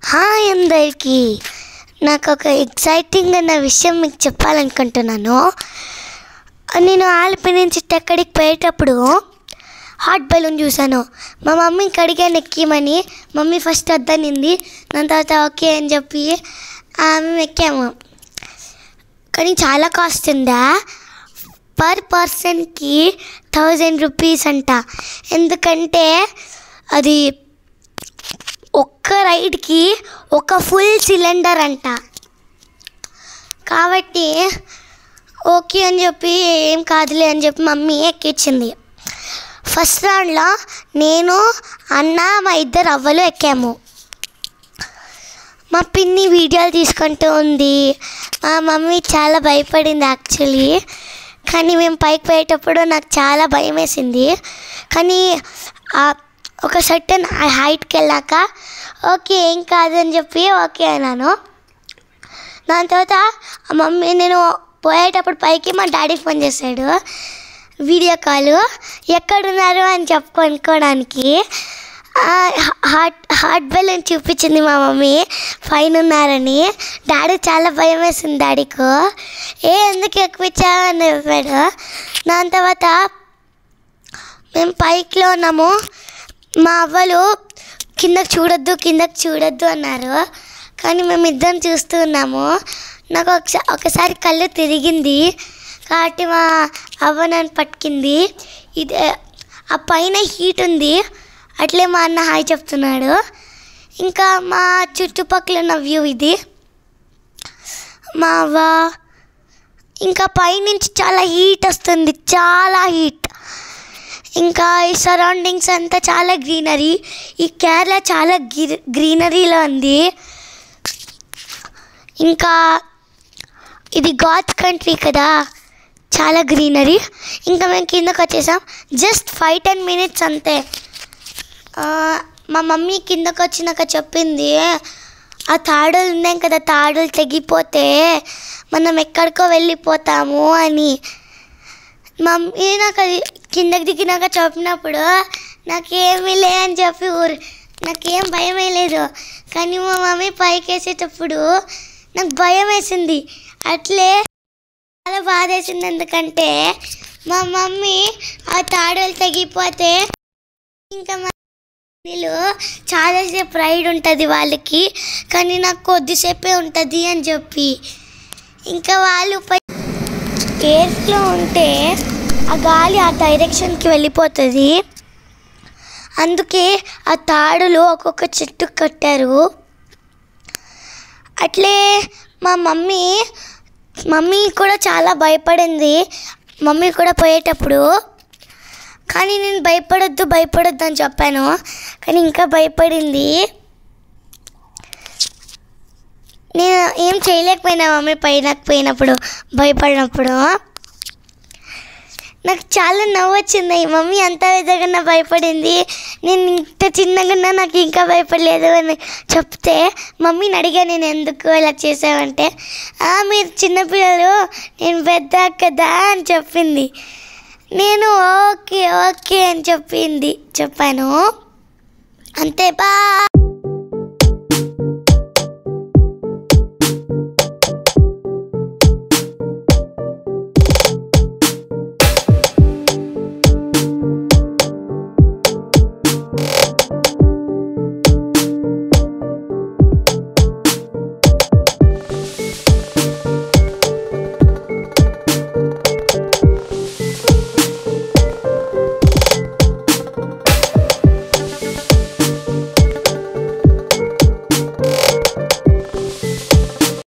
Hi అందరికీ. నాకు ఒక ఎక్సైటింగ్ అన్న విషయం మీకు చెప్పాలనుకుంటున్నాను. నేను ఆలపి నుంచి ఎక్కడికి పోయేటప్పుడు హాట్ బలూన్ చూశాను. మా మమ్మీకి అడిగాను ఎక్కిమని. Mummy first వద్దనింది. దాని తర్వాత ఓకే అని చెప్పి మేము ఎక్కాము. కానీ చాలా కాస్ట్ ఉందా. పర్ పర్సన్కి 1000 రూపీస్ అంట. ఎందుకంటే అది ఒక్క రైడ్కి ఒక ఫుల్ సిలిండర్ అంట. కాబట్టి ఓకే అని చెప్పి ఏం కాదులే అని చెప్పి మమ్మీ ఎక్కించింది. ఫస్ట్ రౌండ్లో నేను అన్న మా ఇద్దరు అవ్వలు ఎక్కాము. మా పిన్ని వీడియోలు తీసుకుంటూ ఉంది. మా మమ్మీ చాలా భయపడింది యాక్చువల్లీ. కానీ మేము పైకి పోయేటప్పుడు నాకు చాలా భయం వేసింది. కానీ ఒక సర్టన్ హైట్కి వెళ్ళాక ఓకే ఏం కాదని చెప్పి ఓకే అన్నాను. దాని తర్వాత మమ్మీ నేను పోయేటప్పుడు పైకి మా డాడీ ఫోన్ చేశాడు వీడియో కాల్. ఎక్కడున్నారు అని అనుకోవడానికి హాట్ బెలూన్ చూపించింది మా మమ్మీ పైన ఉన్నారని. డాడీ చాలా భయం వేసింది డాడీకు. ఎందుకు ఎక్కిపించావు అని చెప్పాడు. దాని తర్వాత మేము పైకిలో ఉన్నాము. మా అవ్వలు కిందకు చూడొద్దు అన్నారు. కానీ మేము ఇద్దరం చూస్తూ ఉన్నాము. నాకు ఒకసారి కళ్ళు తిరిగింది కాబట్టి మా అవ్వ నన్ను పట్టుకుంది. ఇది ఆ పైన హీట్ ఉంది. అట్లే మా అన్న హాయ్ చెప్తున్నాడు. ఇంకా మా చుట్టుపక్కల ఉన్న వ్యూ ఇది. మా అవ్వ ఇంకా పైనుంచి చాలా హీట్ వస్తుంది, చాలా హీట్. ఇంకా ఈ సరౌండింగ్స్ అంతా చాలా గ్రీనరీ. ఈ కేరళ చాలా గ్రీనరీలో ఉంది. ఇంకా ఇది గాడ్స్ కంట్రీ కదా, చాలా గ్రీనరీ. ఇంకా మేము కిందకు వచ్చేసాం. జస్ట్ 5-10 మినిట్స్ అంతే. మా మమ్మీ కిందకు వచ్చినాక చెప్పింది ఆ తాడులు ఉన్నాయి కదా, తాడులు తెగిపోతే మనం ఎక్కడికో వెళ్ళిపోతాము అని. మమ్మీ నాకు అది కిందకి దిగినాక చెప్పినప్పుడు నాకేమీ లే అని చెప్పి నాకేం భయం వేయలేదు. కానీ మా మమ్మీ పైకి వేసేటప్పుడు నాకు భయం వేసింది. అట్లే చాలా బాధ వేసింది. ఎందుకంటే మా మమ్మీ ఆ తాడులు తెగిపోతే ఇంకా నీళ్ళు చాలాసేపు రైడ్ ఉంటుంది వాళ్ళకి, కానీ నాకు కొద్దిసేపే ఉంటుంది అని చెప్పి. ఇంకా వాళ్ళు ఎయిర్లో ఉంటే ఆ గాలి ఆ డైరెక్షన్కి వెళ్ళిపోతుంది. అందుకే ఆ తాడులు ఒక్కొక్క చెట్టుకు కట్టారు. అట్లే మా మమ్మీ కూడా చాలా భయపడింది. మమ్మీ కూడా పోయేటప్పుడు. కానీ నేను భయపడొద్దు అని చెప్పాను. కానీ ఇంకా భయపడింది. నేను ఏం చేయలేకపోయినా మమ్మీ పోయినప్పుడు భయపడినప్పుడు. నాకు చాలా నవ్వు వచ్చింది. మమ్మీ అంత విధంగా భయపడింది, నేను ఇంత చిన్నగా నాకు ఇంకా భయపడలేదు అని చెప్తే మమ్మీని అడిగా నేను ఎందుకు ఇలా చేసావంటే మీరు చిన్నపిల్లలు నేను పెద్ద కదా అని చెప్పింది. నేను ఓకే అని చెప్పాను. అంతే బా.